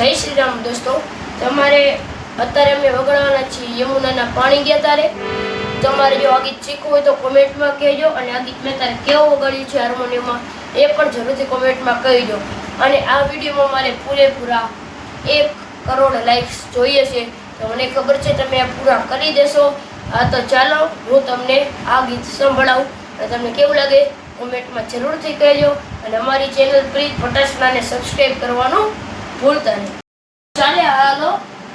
જય શ્રી રામ દોસ્તો, તમારે અત્યારે અમે વગાડવાના છીએ યમુનાના પાણી ગયા તારે. તમારે જો આ ગીત શીખવું હોય તો કોમેન્ટમાં કહેજો, અને આ ગીત મેં તારે કેવું વગાડ્યું છે હાર્મોનિયમમાં એ પણ જરૂરથી કોમેન્ટમાં કહેજો. અને આ વિડીયોમાં મારે પૂરેપૂરા 1 કરોડ લાઇક્સ જોઈએ છે, તો મને ખબર છે તમે આ પૂરા કરી દેશો. તો ચાલો હું તમને આ ગીત સંભળાવું, અને તમને કેવું લાગે કોમેન્ટમાં જરૂરથી કહેજો. અને અમારી ચેનલ પ્લીઝ પટાસનાને સબસ્ક્રાઇબ કરવાનું ભૂલતા નહીં. ચાલે હાલો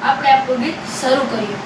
આપણે આપણું ગીત શરૂ કરીએ.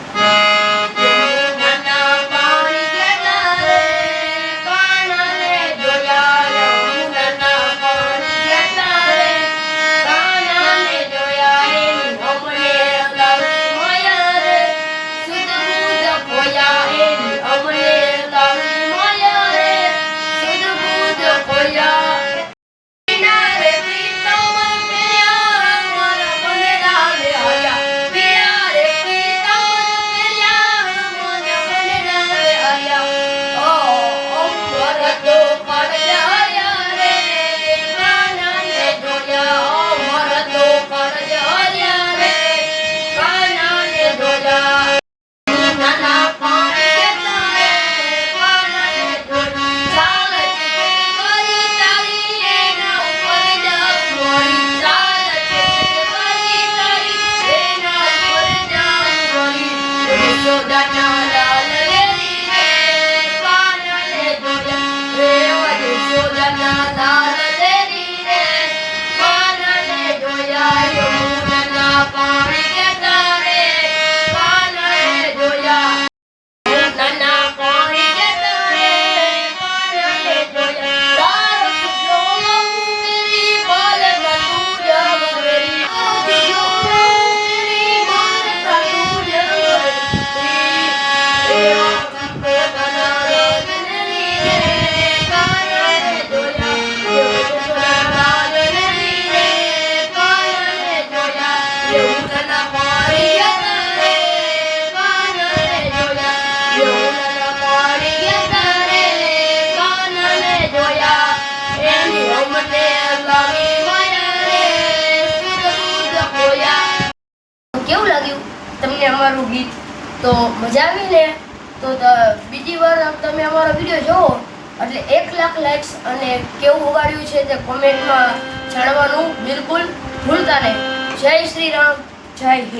કેવું લાગ્યું તમને અમારું ગીત? તો મજા આવી ને? તો બીજી વાર તમે અમારો વિડીયો જોવો એટલે 1 લાખ લાઇક્સ અને કેવું વગાડ્યું છે તે કોમેન્ટમાં જાણવાનું બિલકુલ ભૂલતા નહીં. જય શ્રી રામ, જય હિન્દ.